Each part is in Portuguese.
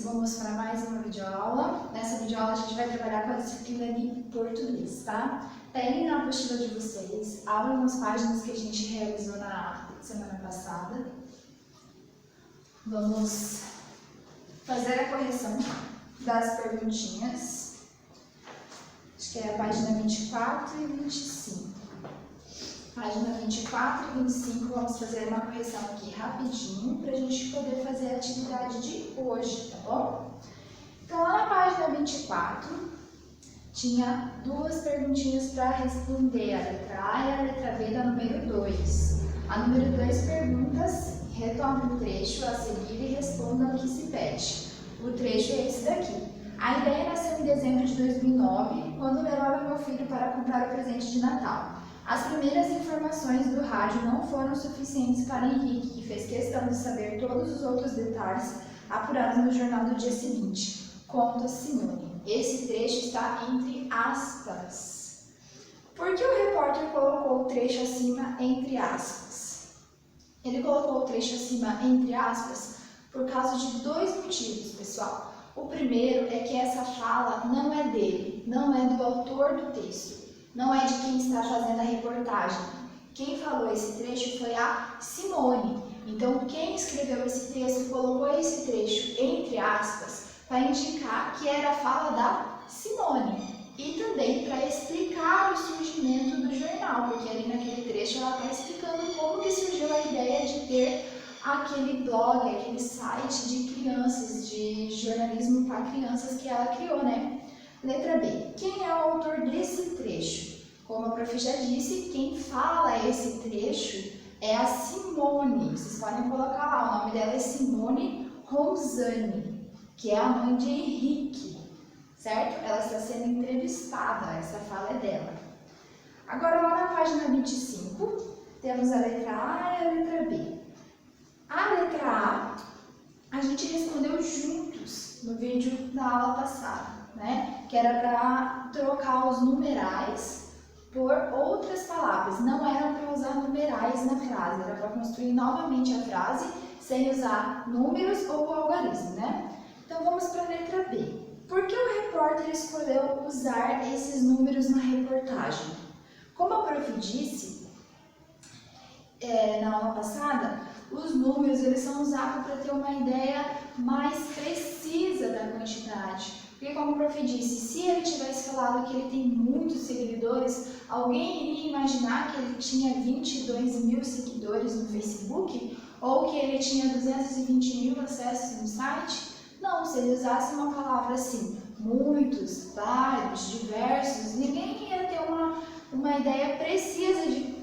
vou mostrar mais uma videoaula. Nessa videoaula a gente vai trabalhar com a disciplina de português, tá? Tá aí na apostila de vocês, abram as páginas que a gente realizou na semana passada. Vamos fazer a correção das perguntinhas. Acho que é a página 24 e 25. Página 24 e 25, vamos fazer uma correção aqui rapidinho para a gente poder fazer a atividade de hoje, tá bom? Então, lá na página 24, tinha duas perguntinhas para responder, a letra A e a letra B da número 2. A número 2 perguntas, retome o trecho a seguir e responda o que se pede. O trecho é esse daqui. A ideia nasceu em dezembro de 2009, quando levava meu filho para comprar o presente de Natal. As primeiras informações do rádio não foram suficientes para Henrique, que fez questão de saber todos os outros detalhes apurados no jornal do dia seguinte. Conta Simone. Esse trecho está entre aspas. Por que o repórter colocou o trecho acima entre aspas? Ele colocou o trecho acima entre aspas por causa de dois motivos, pessoal. O primeiro é que essa fala não é dele, não é do autor do texto. Não é de quem está fazendo a reportagem. Quem falou esse trecho foi a Simone. Então, quem escreveu esse texto colocou esse trecho entre aspas para indicar que era a fala da Simone. E também para explicar o surgimento do jornal, porque ali naquele trecho ela está explicando como que surgiu a ideia de ter aquele blog, aquele site de crianças, de jornalismo para crianças que ela criou, né? Letra B. Quem é o autor desse trecho? Como a prof já disse, quem fala esse trecho é a Simone. Vocês podem colocar lá, o nome dela é Simone Ronzani, que é a mãe de Henrique, certo? Ela está sendo entrevistada, essa fala é dela. Agora, lá na página 25, temos a letra A e a letra B. A letra A gente respondeu juntos no vídeo da aula passada, né? Que era para trocar os numerais por outras palavras. Não era para usar numerais na frase, era para construir novamente a frase sem usar números ou algarismo, né? Então vamos para a letra B. Por que o repórter escolheu usar esses números na reportagem? Como a prof disse na aula passada, os números eles são usados para ter uma ideia mais precisa da quantidade. Porque como o prof disse, se ele tivesse falado que ele tem muitos seguidores, alguém iria imaginar que ele tinha 22 mil seguidores no Facebook? Ou que ele tinha 220 mil acessos no site? Não, se ele usasse uma palavra assim, muitos, vários, diversos, ninguém ia ter uma ideia precisa de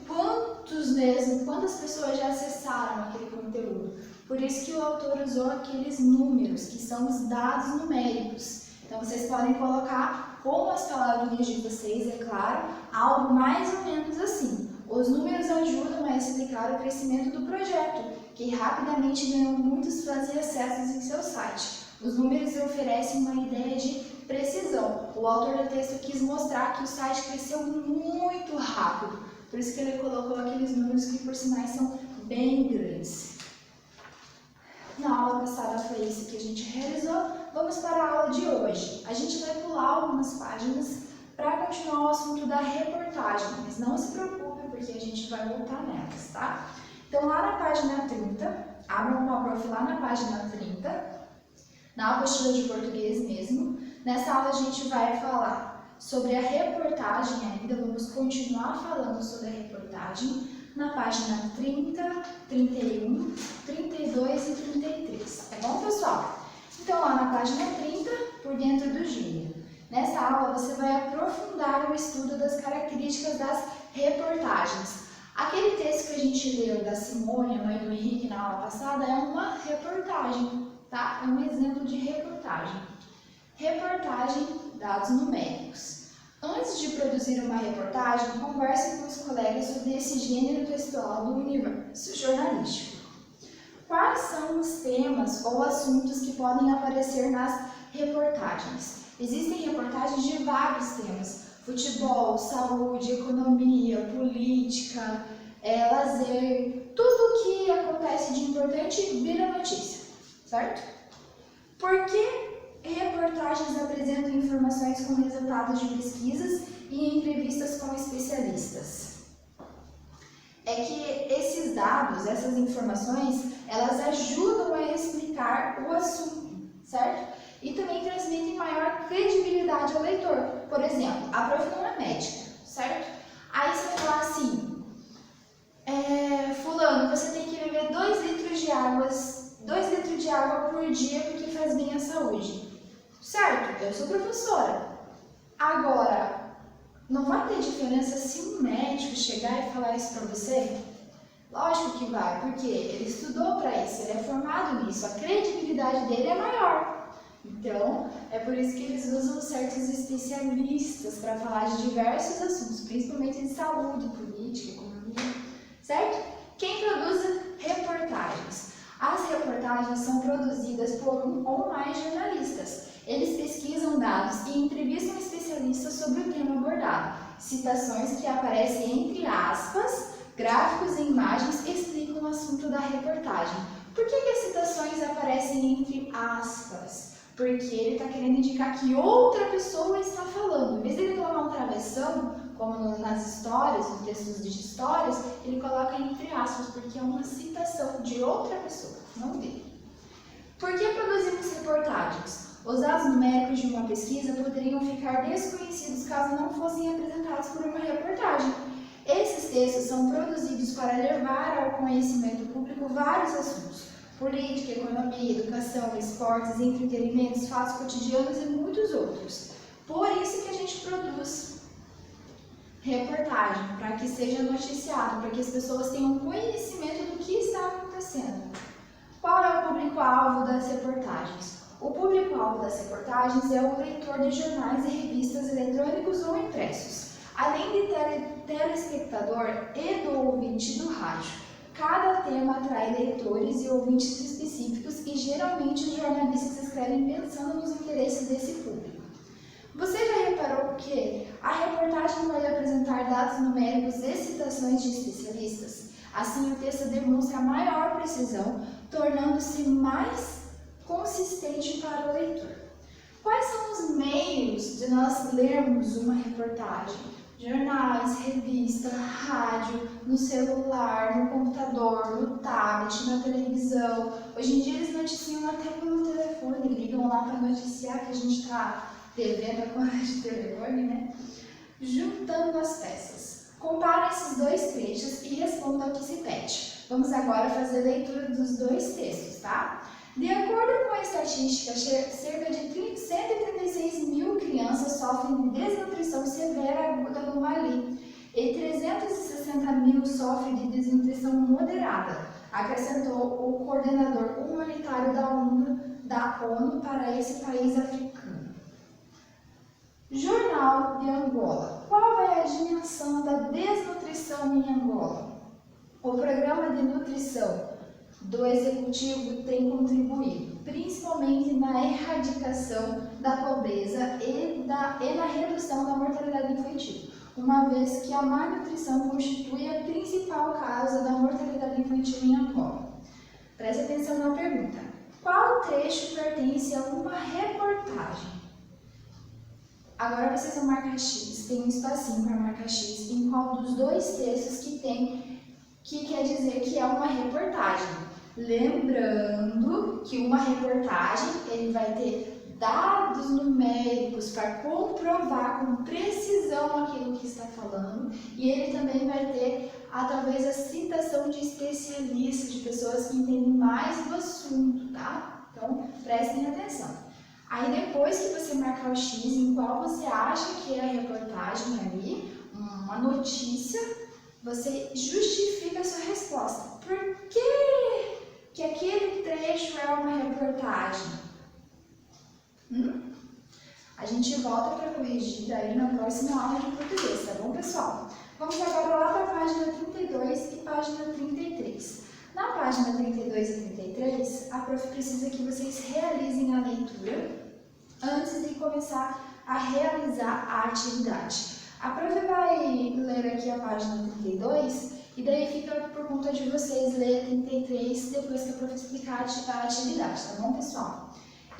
quantas pessoas já acessaram aquele conteúdo. Por isso que o autor usou aqueles números, que são os dados numéricos. Então, vocês podem colocar com as palavrinhas de vocês, é claro, algo mais ou menos assim. Os números ajudam a explicar o crescimento do projeto, que rapidamente ganhou muitos fãs e acessos em seu site. Os números oferecem uma ideia de precisão. O autor do texto quis mostrar que o site cresceu muito rápido. Por isso que ele colocou aqueles números que, por sinais, são bem grandes. Na aula passada foi isso que a gente realizou. Vamos para a aula de hoje. A gente vai pular algumas páginas para continuar o assunto da reportagem, mas não se preocupe porque a gente vai voltar nelas, tá? Então, lá na página 30, abram com a prof lá na página 30, na apostila de português mesmo. Nessa aula a gente vai falar sobre a reportagem ainda, vamos continuar falando sobre a reportagem na página 30, 31, 32 e 33, tá bom, pessoal? Então, lá na página 30, por dentro do gênero. Nessa aula você vai aprofundar o estudo das características das reportagens. Aquele texto que a gente leu da Simone, a mãe do Henrique, na aula passada, é uma reportagem, tá? É um exemplo de reportagem. Reportagem, dados numéricos. Antes de produzir uma reportagem, converse com os colegas sobre esse gênero textual do universo jornalístico. Quais são os temas ou assuntos que podem aparecer nas reportagens? Existem reportagens de vários temas: futebol, saúde, economia, política, lazer, tudo que acontece de importante vira notícia, certo? Por que reportagens apresentam informações com resultados de pesquisas e entrevistas com especialistas? É que esses dados, essas informações, elas ajudam a explicar o assunto, certo? E também transmitem maior credibilidade ao leitor. Por exemplo, a prof não é médica, certo? Aí você fala assim, fulano, você tem que beber 2 litros de água por dia porque faz bem à saúde. Certo, eu sou professora. Agora, não vai ter diferença se um médico chegar e falar isso para você? Lógico que vai, porque ele estudou para isso, ele é formado nisso, a credibilidade dele é maior. Então, é por isso que eles usam certos especialistas para falar de diversos assuntos, principalmente de saúde, política, economia, certo? Quem produz reportagens? As reportagens são produzidas por um ou mais jornalistas. Eles pesquisam dados e entrevistam especialistas sobre o tema abordado. Citações que aparecem entre aspas, gráficos e imagens explicam o assunto da reportagem. Por que as citações aparecem entre aspas? Porque ele está querendo indicar que outra pessoa está falando. Em vez de ele colocar um travessão, como nas histórias, nos textos de histórias, ele coloca entre aspas, porque é uma citação de outra pessoa, não dele. Por que produzimos reportagens? Os dados numéricos de uma pesquisa poderiam ficar desconhecidos caso não fossem apresentados por uma reportagem. Esses textos são produzidos para levar ao conhecimento público vários assuntos: política, economia, educação, esportes, entretenimentos, fatos cotidianos e muitos outros. Por isso que a gente produz reportagem, para que seja noticiado, para que as pessoas tenham conhecimento do que está acontecendo. Qual é o público-alvo das reportagens? O público-alvo das reportagens é o leitor de jornais e revistas eletrônicos ou impressos, além de telespectador e do ouvinte do rádio. Cada tema atrai leitores e ouvintes específicos e geralmente os jornalistas escrevem pensando nos interesses desse público. Você já reparou que a reportagem vai apresentar dados numéricos e citações de especialistas? Assim, o texto demonstra maior precisão, tornando-se mais consistente para o leitor. Quais são os meios de nós lermos uma reportagem? Jornais, revista, rádio, no celular, no computador, no tablet, na televisão. Hoje em dia eles noticiam até pelo telefone, ligam lá para noticiar que a gente está devendo a conta de telefone, né? Juntando as peças. Compare esses 2 trechos e responda ao que se pede. Vamos agora fazer a leitura dos 2 textos, tá? De acordo com a estatística, cerca de 136 mil crianças sofrem de desnutrição severa aguda no Mali e 360 mil sofrem de desnutrição moderada, acrescentou o coordenador humanitário da ONU para esse país africano. Jornal de Angola. Qual é a dimensão da desnutrição em Angola? O programa de nutrição do Executivo tem contribuído, principalmente na erradicação da pobreza e na redução da mortalidade infantil, uma vez que a má nutrição constitui a principal causa da mortalidade infantil em Angola. Preste atenção na pergunta. Qual trecho pertence a uma reportagem? Agora vocês vão marcar X, tem um espacinho para marcar X em qual dos 2 textos que quer dizer que é uma reportagem. Lembrando que uma reportagem, ele vai ter dados numéricos para comprovar com precisão aquilo que está falando, e ele também vai ter, através da citação de especialistas, de pessoas que entendem mais do assunto, tá? Então, prestem atenção. Aí, depois que você marcar o X em qual você acha que é a reportagem ali, uma notícia, você justifica a sua resposta. Por que aquele trecho é uma reportagem? A gente volta para corrigir daí na próxima aula de português, tá bom, pessoal? Vamos agora lá para a página 32 e página 33. Na página 32 e 33, a prof precisa que vocês realizem a leitura antes de começar a realizar a atividade. A prof vai ler aqui a página 32 e daí fica por conta de vocês ler a 33 depois que a prof explicar a atividade, tá bom, pessoal?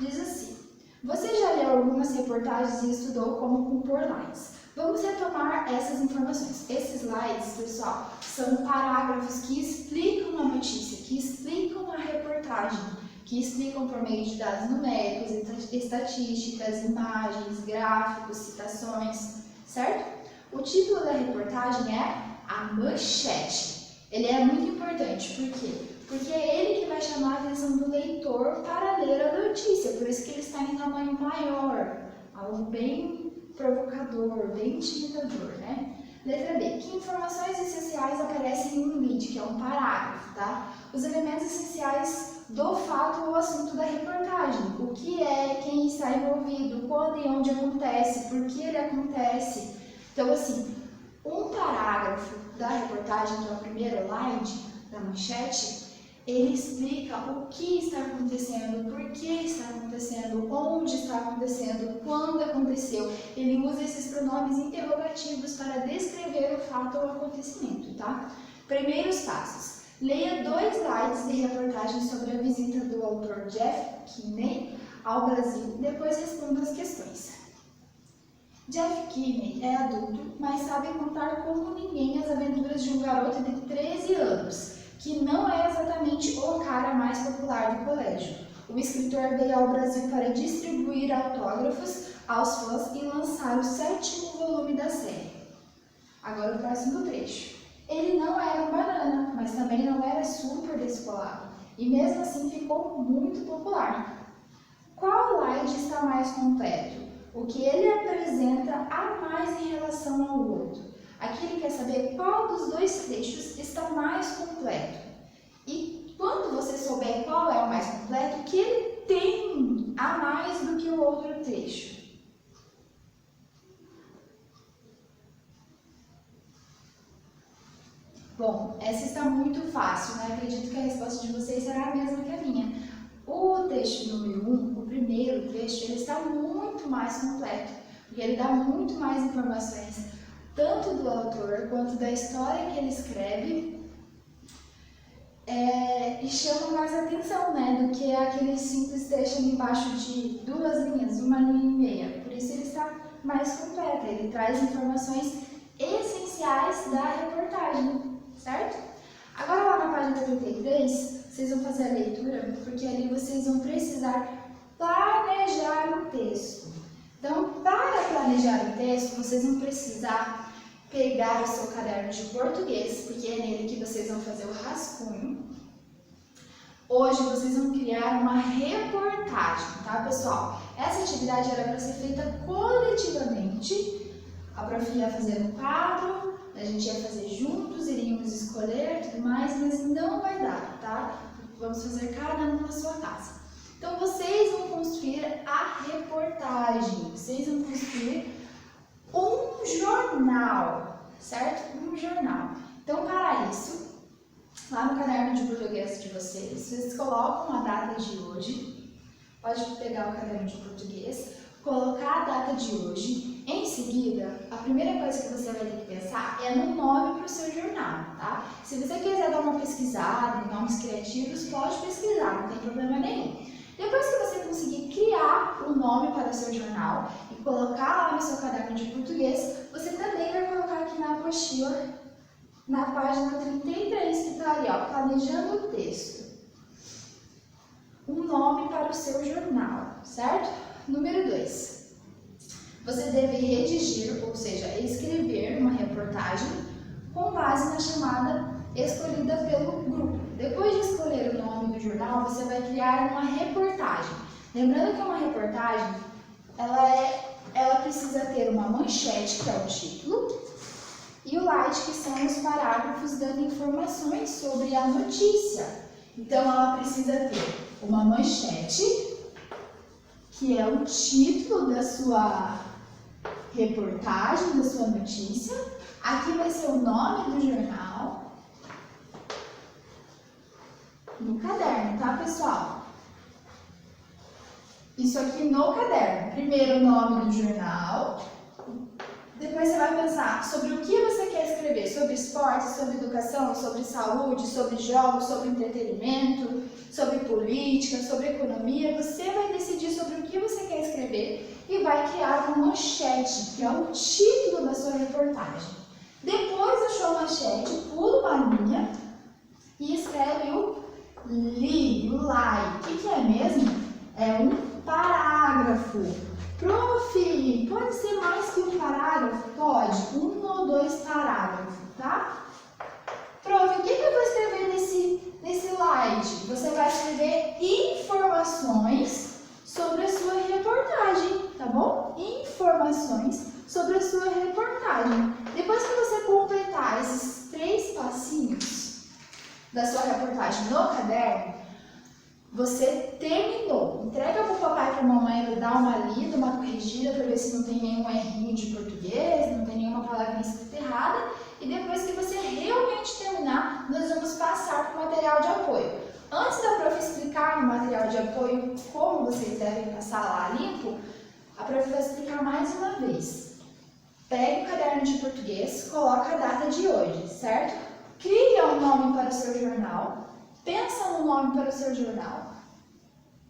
Diz assim: você já leu algumas reportagens e estudou como compor slides. Vamos retomar essas informações. Esses slides, pessoal, são parágrafos que explicam a notícia, que explicam a reportagem, que explicam por meio de dados numéricos, estatísticas, imagens, gráficos, citações, certo? O título da reportagem é a manchete. Ele é muito importante, por quê? Porque é ele que vai chamar a atenção do leitor para ler a notícia, por isso que ele está em tamanho maior, algo bem provocador, bem intimidador, né? Letra B. Que informações essenciais aparecem em um lead, que é um parágrafo, tá? Os elementos essenciais do fato ou assunto da reportagem. O que é, quem está envolvido, quando e onde acontece, por que ele acontece. Então, assim, um parágrafo da reportagem, que é o primeiro slide da manchete, ele explica o que está acontecendo, por que está acontecendo, onde está acontecendo, quando aconteceu. Ele usa esses pronomes interrogativos para descrever o fato ou acontecimento, tá? Primeiros passos. Leia 2 slides de reportagem sobre a visita do autor Jeff Kinney ao Brasil, depois responda as questões. Jeff Kinney é adulto, mas sabe contar como ninguém as aventuras de um garoto de 13 anos, que não é exatamente o cara mais popular do colégio. O escritor veio ao Brasil para distribuir autógrafos aos fãs e lançar o 7º volume da série. Agora o próximo trecho. Ele não era um banana, mas também não era super descolado, e mesmo assim ficou muito popular. Qual slide está mais completo? O que ele apresenta a mais em relação ao outro? Aqui ele quer saber qual dos 2 trechos está mais completo. E quando você souber qual é o mais completo, o que ele tem a mais do que o outro trecho? Bom, essa está muito fácil, né? Acredito que a resposta de vocês será a mesma que a minha. O trecho número 1, o primeiro trecho, ele está muito mais completo, porque ele dá muito mais informações, tanto do autor quanto da história que ele escreve, e chama mais atenção, né, do que aquele simples trecho ali embaixo de 2 linhas, 1 linha e meia. Por isso ele está mais completo, ele traz informações essenciais da reportagem, certo? Agora lá na página 33, vocês vão fazer a leitura, porque ali vocês vão precisar planejar o texto. Então, para planejar o texto, vocês vão precisar pegar o seu caderno de português, porque é nele que vocês vão fazer o rascunho. Hoje vocês vão criar uma reportagem, tá, pessoal? Essa atividade era para ser feita coletivamente. A prof ia fazer um quadro, a gente ia fazer juntos, iríamos escolher tudo mais, mas não vai dar, tá? Vamos fazer cada um na sua casa. Então, vocês vão construir a reportagem, vocês vão construir um jornal, certo? Um jornal. Então, para isso, lá no caderno de português de vocês colocam a data de hoje, pode pegar o caderno de português, colocar a data de hoje. Em seguida, a primeira coisa que você vai ter que pensar é no nome para o seu jornal, tá? Se você quiser dar uma pesquisada em nomes criativos, pode pesquisar, não tem problema nenhum. Depois que você conseguir criar um nome para o seu jornal e colocar lá no seu caderno de português, você também vai colocar aqui na apostila, na página 33, que está ali, ó, planejando o texto. Um nome para o seu jornal, certo? Número 2. Você deve redigir, ou seja, escrever uma reportagem com base na chamada escolhida pelo grupo. Depois de escolher o nome do jornal, você vai criar uma reportagem. Lembrando que uma reportagem, ela precisa ter uma manchete, que é o título, e o slide, que são os parágrafos dando informações sobre a notícia. Então, ela precisa ter uma manchete, que é o título da sua reportagem, da sua notícia. Aqui vai ser o nome do jornal. No caderno, tá, pessoal? Isso aqui no caderno. Primeiro o nome do jornal, Depois você vai pensar sobre o que você quer escrever, sobre esporte, sobre educação, sobre saúde, sobre jogos, sobre entretenimento, sobre política, sobre economia. Você vai decidir sobre o que você quer escrever e vai criar uma manchete, que é o título da sua reportagem. Depois da sua manchete, pula uma linha e escreve o li, o like. O que é mesmo? É um parágrafo. Prof, pode ser mais que um parágrafo? Pode, 1 ou 2 parágrafos, tá? Prof, o que eu vou escrever nesse slide? Você vai escrever informações sobre a sua reportagem, tá bom? Informações sobre a sua reportagem. Depois que você completar esses 3 passinhos da sua reportagem no caderno, você terminou. Entrega para o papai e para a mamãe, ele dá uma lida, uma corrigida para ver se não tem nenhum errinho de português, não tem nenhuma palavra escrita errada. E depois que você realmente terminar, nós vamos passar para o material de apoio. Antes da prof explicar no material de apoio como vocês devem passar lá limpo, a prof vai explicar mais uma vez. Pegue o caderno de português, coloca a data de hoje, certo? Cria um nome para o seu jornal. Pensa no nome para o seu jornal,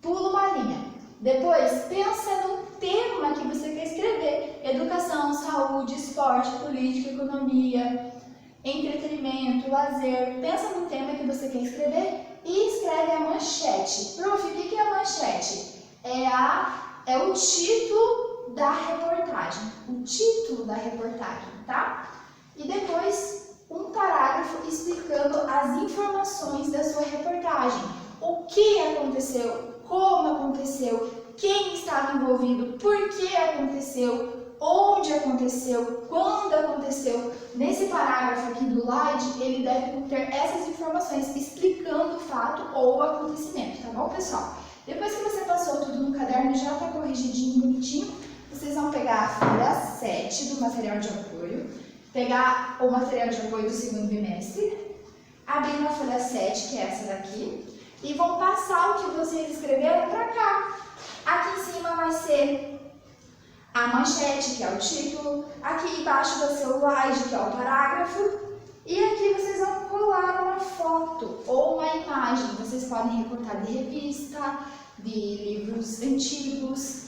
pula uma linha. Depois, pensa no tema que você quer escrever. Educação, saúde, esporte, política, economia, entretenimento, lazer. Pensa no tema que você quer escrever e escreve a manchete. Prof, o que é a manchete? É o título da reportagem. O título da reportagem, tá? E depois um parágrafo explicando as informações da sua reportagem. O que aconteceu, como aconteceu, quem estava envolvido, por que aconteceu, onde aconteceu, quando aconteceu. Nesse parágrafo aqui do slide, ele deve conter essas informações explicando o fato ou o acontecimento, tá bom, pessoal? Depois que você passou tudo no caderno, já está corrigidinho, bonitinho, vocês vão pegar a folha 7 do material de apoio, pegar o material de apoio do segundo bimestre, abrir na folha 7, que é essa daqui, e vão passar o que vocês escreveram para cá. Aqui em cima vai ser a manchete, que é o título, aqui embaixo vai ser o slide, que é o parágrafo, e aqui vocês vão colar uma foto ou uma imagem. Vocês podem recortar de revista, de livros antigos,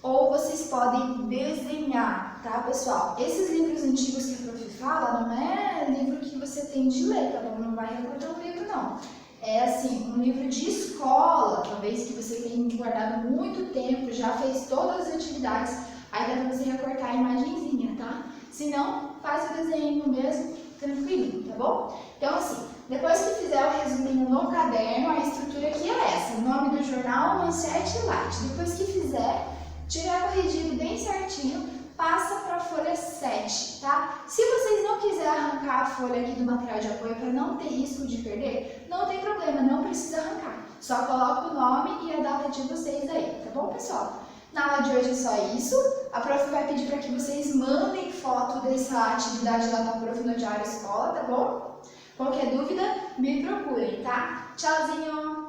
ou vocês podem desenhar, tá, pessoal? Esses livros antigos que a prof fala, não é livro que você tem de ler, tá bom? Não vai recortar um livro, não. É assim, um livro de escola, talvez que você tenha guardado muito tempo, já fez todas as atividades, aí dá pra você recortar a imagenzinha, tá? Se não, faz o desenho mesmo, tranquilo, tá bom? Então, assim, depois que fizer o resuminho no caderno, a estrutura aqui é essa: o nome do jornal, manchete e light. Depois que fizer, tiver corrigido bem certinho, passa para a folha 7, tá? Se vocês não quiserem arrancar a folha aqui do material de apoio para não ter risco de perder, não tem problema, não precisa arrancar. Só coloca o nome e a data de vocês aí, tá bom, pessoal? Na aula de hoje é só isso. A prof vai pedir para que vocês mandem foto dessa atividade lá da prof no Diário Escola, tá bom? Qualquer dúvida, me procurem, tá? Tchauzinho!